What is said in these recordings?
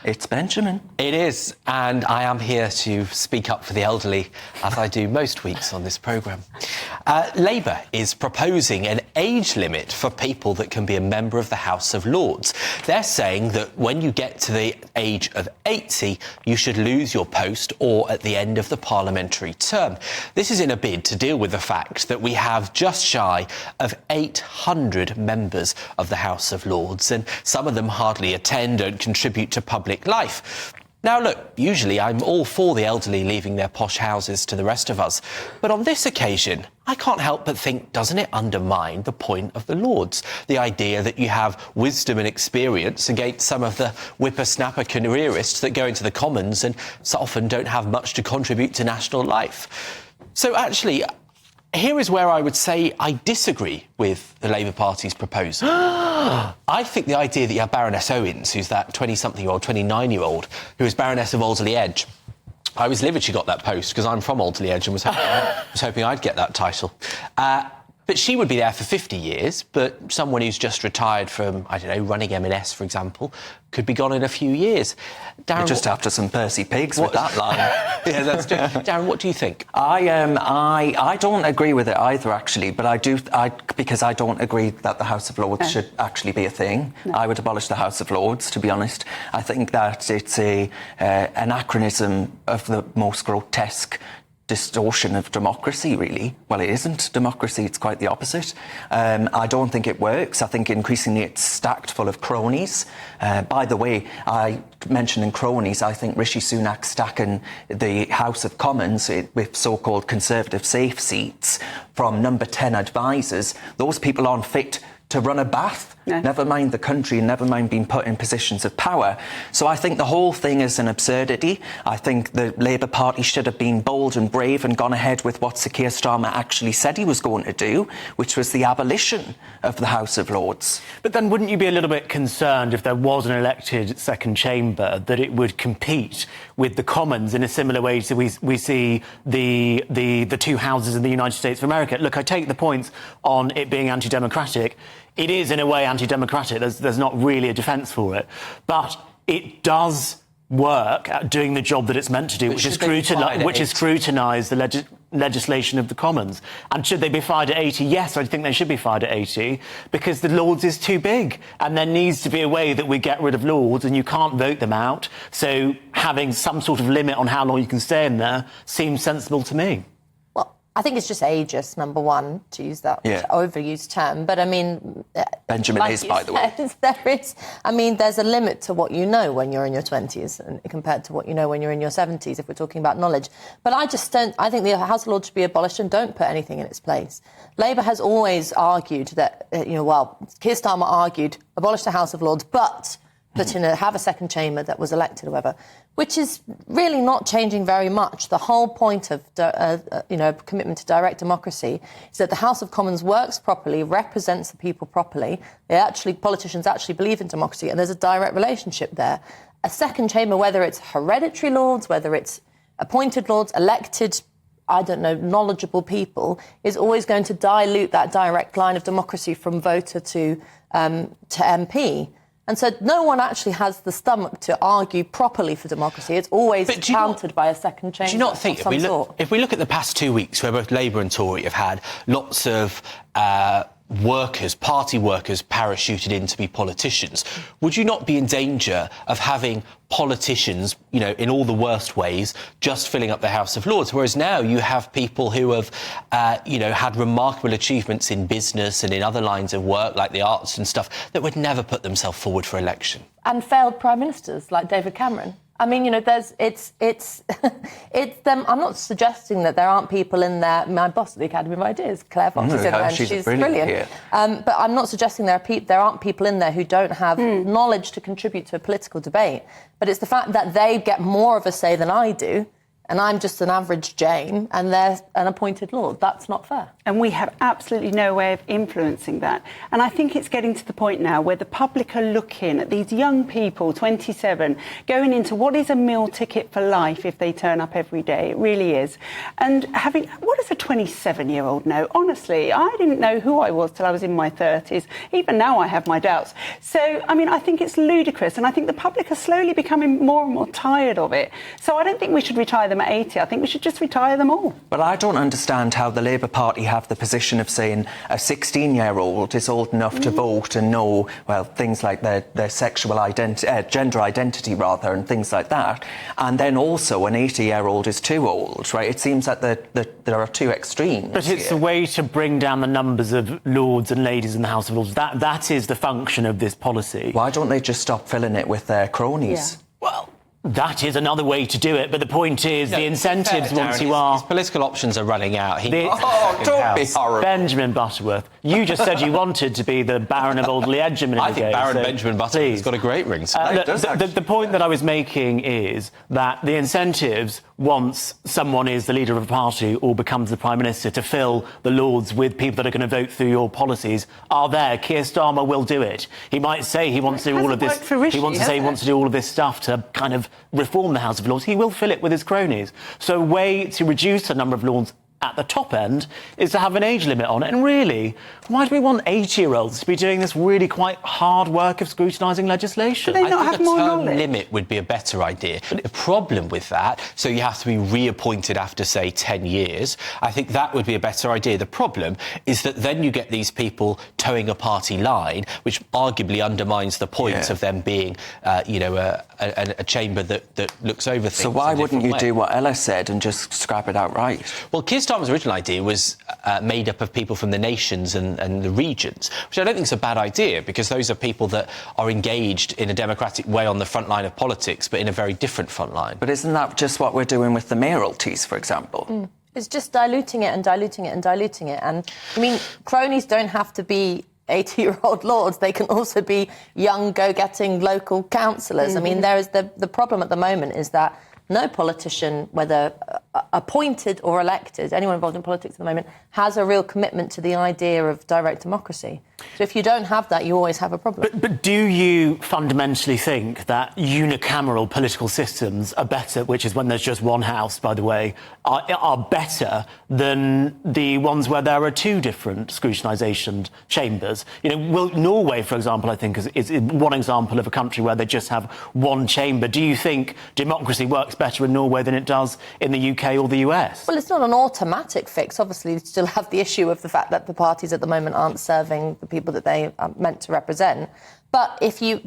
It's Benjamin. It is, and I am here to speak up for the elderly, as I do most weeks on this programme. Labour is proposing an age limit for people that can be a member of the House of Lords. They're saying that when you get to the age of 80, you should lose your post or at the end of the parliamentary term. This is in a bid to deal with the fact that we have just shy of 800 members of the House of Lords, and some of them hardly attend and contribute to public life. Now look, usually I'm all for the elderly leaving their posh houses to the rest of us, but on this occasion I can't help but think, doesn't it undermine the point of the Lords? The idea that you have wisdom and experience against some of the whippersnapper careerists that go into the Commons and so often don't have much to contribute to national life. So actually, here is where I would say I disagree with the Labour Party's proposal. I think the idea that you have Baroness Owens, who's that 20-something-year-old, 29-year-old, who is Baroness of Alderley Edge. I was livid she got that post, because I'm from Alderley Edge and was hoping I'd get that title. But she would be there for 50 years, but someone who's just retired from, I don't know, running M&S, for example, could be gone in a few years. Darren, you're just after some Percy Pigs with that line. Yeah, that's true. Darren, what do you think? I don't agree with it either, actually, but because I don't agree that the House of Lords should actually be a thing. No. I would abolish the House of Lords, to be honest. I think that it's an anachronism of the most grotesque distortion of democracy, really. Well, it isn't democracy, it's quite the opposite. I don't think it works. I think increasingly it's stacked full of cronies. By the way, I mentioned cronies, I think Rishi Sunak stacking the House of Commons with so-called Conservative safe seats from number 10 advisors. Those people aren't fit to run a bath, never mind the country, and never mind being put in positions of power. So I think the whole thing is an absurdity. I think the Labour Party should have been bold and brave and gone ahead with what Sir Keir Starmer actually said he was going to do, which was the abolition of the House of Lords. But then wouldn't you be a little bit concerned if there was an elected second chamber that it would compete with the Commons in a similar way to we see the two houses in the United States of America? Look, I take the points on it being anti-democratic. It is, in a way, anti-democratic. There's not really a defence for it. But it does work at doing the job that it's meant to do, which is scrutinise the legislation of the Commons. And should they be fired at 80? Yes, I think they should be fired at 80, because the Lords is too big. And there needs to be a way that we get rid of Lords, and you can't vote them out. So having some sort of limit on how long you can stay in there seems sensible to me. I think it's just ageist, number one, to use that overused term. But, I mean... Benjamin like is, by the way. There's a limit to what you know when you're in your 20s and compared to what you know when you're in your 70s, if we're talking about knowledge. But I think the House of Lords should be abolished and don't put anything in its place. Labour has always argued that, Keir Starmer argued, abolish the House of Lords, but have a second chamber that was elected or whatever, which is really not changing very much. The whole point of commitment to direct democracy is that the House of Commons works properly, represents the people properly. Politicians actually believe in democracy, and there's a direct relationship there. A second chamber, whether it's hereditary lords, whether it's appointed lords, elected, knowledgeable people, is always going to dilute that direct line of democracy from voter to MP. And so no one actually has the stomach to argue properly for democracy. It's always countered by a second chamber. Do you not think, if we look at the past 2 weeks, where both Labour and Tory have had lots of party workers parachuted in to be politicians, would you not be in danger of having politicians, in all the worst ways, just filling up the House of Lords? Whereas now you have people who have, had remarkable achievements in business and in other lines of work, like the arts and stuff, that would never put themselves forward for election. And failed prime ministers, like David Cameron. I mean, it's them. I'm not suggesting that there aren't people in there. My boss at the Academy of Ideas, Claire Fox, is in there, and she's brilliant. But I'm not suggesting there aren't people in there who don't have knowledge to contribute to a political debate. But it's the fact that they get more of a say than I do, and I'm just an average Jane, and they're an appointed Lord. That's not fair. And we have absolutely no way of influencing that. And I think it's getting to the point now where the public are looking at these young people, 27, going into what is a meal ticket for life if they turn up every day. It really is. And what does a 27-year-old know? Honestly, I didn't know who I was till I was in my 30s. Even now I have my doubts. So, I mean, I think it's ludicrous. And I think the public are slowly becoming more and more tired of it. So I don't think we should retire them at 80. I think we should just retire them all. But I don't understand how the Labour Party have the position of saying a 16-year-old is old enough to vote and know, well, things like their sexual identity, gender identity, rather, and things like that. And then also an 80-year-old is too old, right? It seems that there are two extremes. But it's a way to bring down the numbers of lords and ladies in the House of Lords. That is the function of this policy. Why don't they just stop filling it with their cronies? Yeah. Well, that is another way to do it, but the point is the incentives once you are... His political options are running out. Don't be horrible. Benjamin Butterworth, you just said you wanted to be the Baron of Oldley Edgerman. I think Baron Benjamin Butterworth has got a great ring. The point that I was making is that the incentives, once someone is the leader of a party or becomes the Prime Minister, to fill the Lords with people that are going to vote through your policies are there. Keir Starmer will do it. He might say he wants to do all of this. He wants to say he wants to do all of this stuff to kind of reform the House of Lords. He will fill it with his cronies. So a way to reduce the number of Lords at the top end is to have an age limit on it. And really, why do we want 80-year-olds to be doing this really quite hard work of scrutinising legislation? Do they not have more knowledge? A term limit would be a better idea. But the problem with that, so you have to be reappointed after, say, 10 years, I think that would be a better idea. The problem is that then you get these people towing a party line, which arguably undermines the point of them being, a chamber that looks over things. So why wouldn't you do what Ella said and just scrap it outright? Well, Keir Starmer's original idea was made up of people from the nations and the regions, which I don't think is a bad idea, because those are people that are engaged in a democratic way on the front line of politics, but in a very different front line. But isn't that just what we're doing with the mayoralties, for example? It's just diluting it and diluting it and diluting it. And, I mean, cronies don't have to be 80-year-old lords. They can also be young, go-getting local councillors. I mean, there is the problem at the moment is that no politician, whether appointed or elected, anyone involved in politics at the moment, has a real commitment to the idea of direct democracy. So if you don't have that, you always have a problem. But do you fundamentally think that unicameral political systems are better, which is when there's just one house, by the way, are better than the ones where there are two different scrutinisation chambers? You know, Norway, for example, I think is one example of a country where they just have one chamber. Do you think democracy works better in Norway than it does in the UK or the US? Well, it's not an automatic fix. Obviously, you still have the issue of the fact that the parties at the moment aren't serving the people that they are meant to represent. But it's a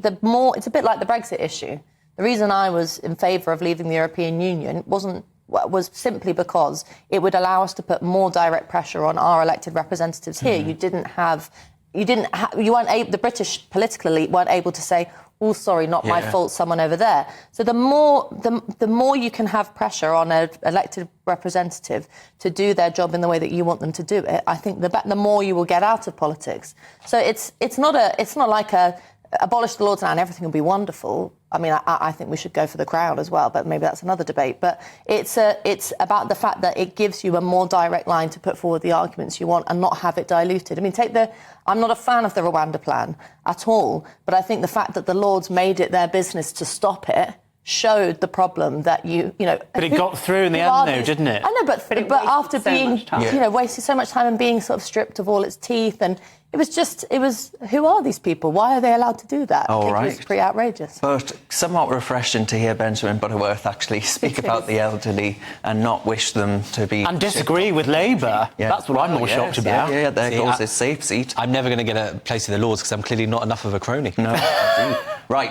bit like the Brexit issue. The reason I was in favour of leaving the European Union was simply because it would allow us to put more direct pressure on our elected representatives here. The British political elite weren't able to say, oh, sorry, not my fault, someone over there. So the more you can have pressure on an elected representative to do their job in the way that you want them to do it, I think the more you will get out of politics. So it's not like abolish the Lords now and everything will be wonderful. I mean, I think we should go for the Crown as well, but maybe that's another debate. But it's about the fact that it gives you a more direct line to put forward the arguments you want and not have it diluted. I mean, I'm not a fan of the Rwanda plan at all, but I think the fact that the Lords made it their business to stop it showed the problem that But it got through in the end, though, didn't it? I know, but after being, wasted so much time and being sort of stripped of all its teeth, and it was who are these people? Why are they allowed to do that? All right. It was pretty outrageous. But somewhat refreshing to hear Benjamin Butterworth actually speak about the elderly and not wish them to be... And disagree with Labour. Yeah. That's what I'm more shocked about. Yeah, there goes his safe seat. I'm never going to get a place in the Lords because I'm clearly not enough of a crony. No, right.